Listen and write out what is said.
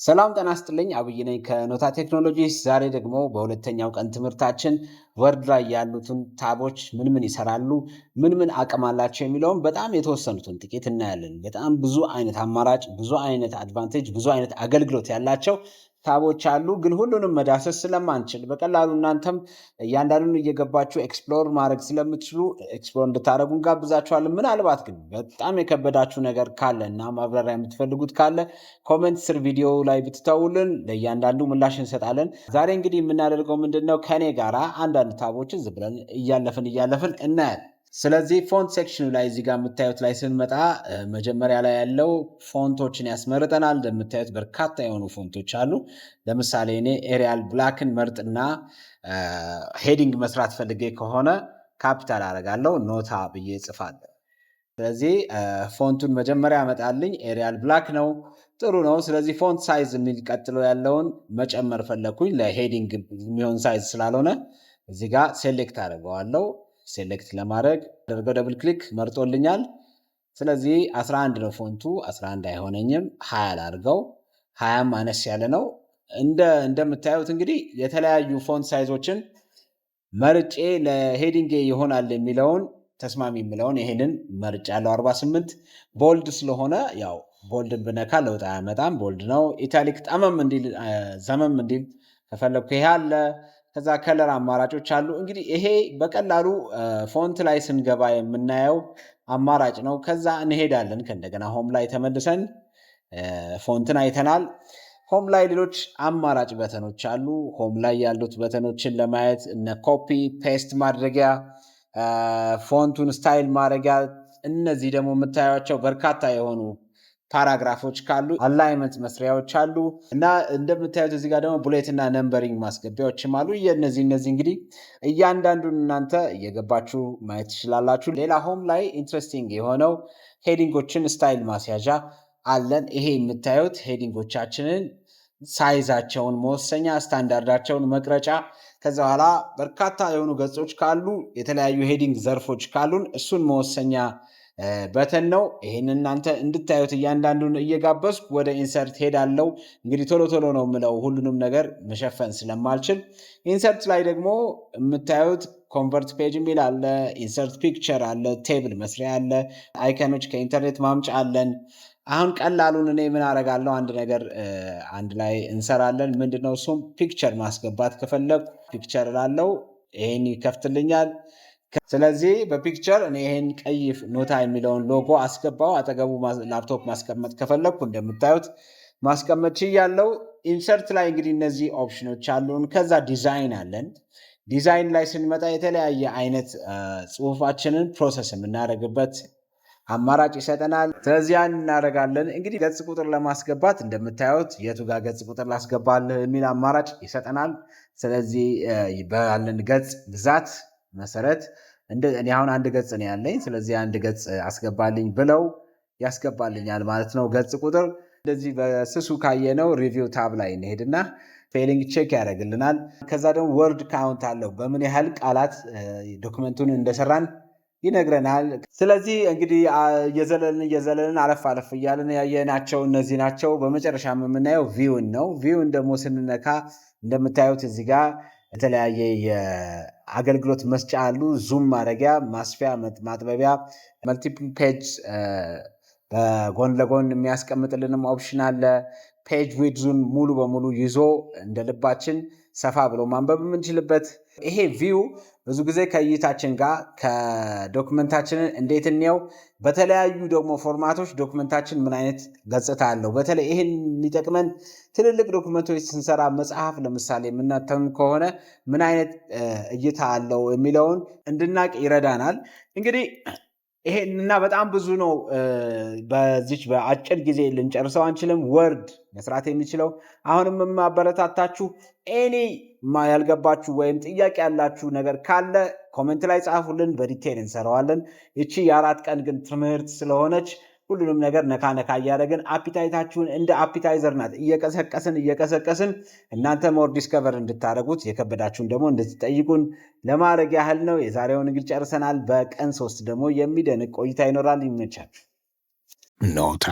ሰላም ጤና ይስጥልኝ። አብይ ነኝ ከኖታ ቴክኖሎጂስ። ዛሬ ደግሞ በሁለተኛው ቀን ትምህርታችን ወርድ ላይ ያሉትን ታቦች ምን ይሰራሉ፣ ምን አቅም አላቸው የሚለውን በጣም የተወሰኑትን ጥቂት እናያለን። በጣም ብዙ አይነት አማራጭ፣ ብዙ አይነት አድቫንቴጅ፣ ብዙ አይነት አገልግሎት ያላቸው ታቦች አሉ። ግን ሁሉንም መዳሰስ ስለማንችል በቀላሉ እናንተም እያንዳንዱን እየገባችሁ ኤክስፕሎር ማድረግ ስለምትችሉ ኤክስፕሎር እንድታደርጉ እንጋብዛችኋለን። ምናልባት ግን በጣም የከበዳችሁ ነገር ካለ እና ማብራሪያ የምትፈልጉት ካለ ኮሜንት ስር ቪዲዮ ላይ ብትተውልን ለእያንዳንዱ ምላሽ እንሰጣለን። ዛሬ እንግዲህ የምናደርገው ምንድነው ከኔ ጋራ አንዳንድ ታቦችን ዝም ብለን እያለፍን እናያለን። ስለዚህ ፎንት ሴክሽኑ ላይ እዚህ ጋር የምታዩት ላይ ስንመጣ መጀመሪያ ላይ ያለው ፎንቶችን ያስመርጠናል። እንደምታዩት በርካታ የሆኑ ፎንቶች አሉ። ለምሳሌ እኔ ኤሪያል ብላክን መርጥና ሄዲንግ መስራት ፈልጌ ከሆነ ካፒታል አደርጋለሁ፣ ኖታ ብዬ ጽፋለሁ። ስለዚህ ፎንቱን መጀመሪያ ያመጣልኝ ኤሪያል ብላክ ነው። ጥሩ ነው። ስለዚህ ፎንት ሳይዝ የሚል ቀጥሎ ያለውን መጨመር ፈለኩኝ። ለሄዲንግ የሚሆን ሳይዝ ስላልሆነ እዚህ ጋር ሴሌክት አደርገዋለሁ። ሴሌክት ለማድረግ አደርገው ደብል ክሊክ መርጦልኛል። ስለዚህ 11 ነው ፎንቱ፣ 11 አይሆነኝም፣ 20 ላድርገው። 20 አነስ ያለ ነው። እንደምታዩት እንግዲህ የተለያዩ ፎንት ሳይዞችን መርጬ ለሄዲንግ ይሆናል የሚለውን ተስማሚ የሚለውን ይሄንን መርጬ ያለው 48 ቦልድ ስለሆነ ያው ቦልድን ብነካ ለውጥ አያመጣም። ቦልድ ነው። ኢታሊክ ጠመም እንዲል ዘመም እንዲል ከፈለኩ ይሄ አለ። ከዛ ከለር አማራጮች አሉ። እንግዲህ ይሄ በቀላሉ ፎንት ላይ ስንገባ የምናየው አማራጭ ነው። ከዛ እንሄዳለን ከእንደገና ሆም ላይ ተመልሰን ፎንትን አይተናል። ሆም ላይ ሌሎች አማራጭ በተኖች አሉ። ሆም ላይ ያሉት በተኖችን ለማየት እነ ኮፒ ፔስት ማድረጊያ፣ ፎንቱን ስታይል ማድረጊያ፣ እነዚህ ደግሞ የምታዩቸው በርካታ የሆኑ ፓራግራፎች ካሉ አላይመንት መስሪያዎች አሉ እና እንደምታዩት እዚህ ጋር ደግሞ ቡሌት እና ነምበሪንግ ማስገቢያዎችም አሉ። እነዚህ እንግዲህ እያንዳንዱን እናንተ እየገባችሁ ማየት ትችላላችሁ። ሌላ ሆም ላይ ኢንትረስቲንግ የሆነው ሄዲንጎችን ስታይል ማስያዣ አለን። ይሄ የምታዩት ሄዲንጎቻችንን ሳይዛቸውን መወሰኛ፣ ስታንዳርዳቸውን መቅረጫ፣ ከዛ በኋላ በርካታ የሆኑ ገጾች ካሉ የተለያዩ ሄዲንግ ዘርፎች ካሉን እሱን መወሰኛ በተን ነው። ይህን እናንተ እንድታዩት እያንዳንዱን እየጋበዝኩ ወደ ኢንሰርት ሄዳለው። እንግዲህ ቶሎ ነው የምለው ሁሉንም ነገር መሸፈን ስለማልችል። ኢንሰርት ላይ ደግሞ የምታዩት ኮንቨርት ፔጅ የሚል አለ፣ ኢንሰርት ፒክቸር አለ፣ ቴብል መስሪያ አለ፣ አይከኖች ከኢንተርኔት ማምጫ አለን። አሁን ቀላሉን እኔ ምን አደርጋለሁ፣ አንድ ነገር አንድ ላይ እንሰራለን። ምንድነው እሱም ፒክቸር ማስገባት ከፈለግ ፒክቸር ላለው ይሄን ይከፍትልኛል። ስለዚህ በፒክቸር እኔ ይሄን ቀይ ኖታ የሚለውን ሎጎ አስገባው። አጠገቡ ላፕቶፕ ማስቀመጥ ከፈለግኩ እንደምታዩት ማስቀመጥ ችያለሁ። ኢንሰርት ላይ እንግዲህ እነዚህ ኦፕሽኖች አሉን። ከዛ ዲዛይን አለን። ዲዛይን ላይ ስንመጣ የተለያየ አይነት ጽሁፋችንን ፕሮሰስ የምናደርግበት አማራጭ ይሰጠናል። ስለዚህ ያን እናደርጋለን። እንግዲህ ገጽ ቁጥር ለማስገባት እንደምታዩት የቱ ጋር ገጽ ቁጥር ላስገባል የሚል አማራጭ ይሰጠናል። ስለዚህ ባለን ገጽ ብዛት መሰረት እኔ አሁን አንድ ገጽ ነው ያለኝ። ስለዚህ አንድ ገጽ አስገባልኝ ብለው ያስገባልኛል ማለት ነው። ገጽ ቁጥር እንደዚህ በስሱ ካየነው ሪቪው ታብ ላይ እንሄድና ስፔሊንግ ቼክ ያደርግልናል። ከዛ ደግሞ ወርድ ካውንት አለው፣ በምን ያህል ቃላት ዶክመንቱን እንደሰራን ይነግረናል። ስለዚህ እንግዲህ እየዘለልን አለፍ እያለን ያየናቸው እነዚህ ናቸው። በመጨረሻ የምናየው ቪውን ነው። ቪውን ደግሞ ስንነካ እንደምታዩት እዚህ ጋር የተለያየ የአገልግሎት መስጫ አሉ። ዙም ማድረጊያ፣ ማስፊያ፣ ማጥበቢያ፣ መልቲፕል ፔጅ በጎን ለጎን የሚያስቀምጥልንም ኦፕሽን አለ። ፔጅ ዊድዙን ሙሉ በሙሉ ይዞ እንደ ልባችን ሰፋ ብሎ ማንበብ የምንችልበት። ይሄ ቪው ብዙ ጊዜ ከእይታችን ጋር ከዶክመንታችንን እንዴት እንየው፣ በተለያዩ ደግሞ ፎርማቶች ዶክመንታችን ምን አይነት ገጽታ አለው። በተለይ ይህን የሚጠቅመን ትልልቅ ዶክመንቶች ስንሰራ፣ መጽሐፍ ለምሳሌ የምናተም ከሆነ ምን አይነት እይታ አለው የሚለውን እንድናቅ ይረዳናል። እንግዲህ ይሄንና በጣም ብዙ ነው። በዚች በአጭር ጊዜ ልንጨርሰው አንችልም። ወርድ መስራት የሚችለው አሁንም የማበረታታችሁ ኤኒ ያልገባችሁ ወይም ጥያቄ ያላችሁ ነገር ካለ ኮሜንት ላይ ጻፉልን፣ በዲቴል እንሰራዋለን። ይቺ የ4 ቀን ግን ትምህርት ስለሆነች ሁሉንም ነገር ነካ እያደረግን አፒታይታችሁን እንደ አፒታይዘር ናት እየቀሰቀስን እናንተ ሞር ዲስከቨር እንድታደርጉት የከበዳችሁን ደግሞ እንድትጠይቁን ለማድረግ ያህል ነው። የዛሬውን እንግዲህ ጨርሰናል። በቀን 3 ደግሞ የሚደንቅ ቆይታ ይኖራል። ይመቻችሁ። ኖታ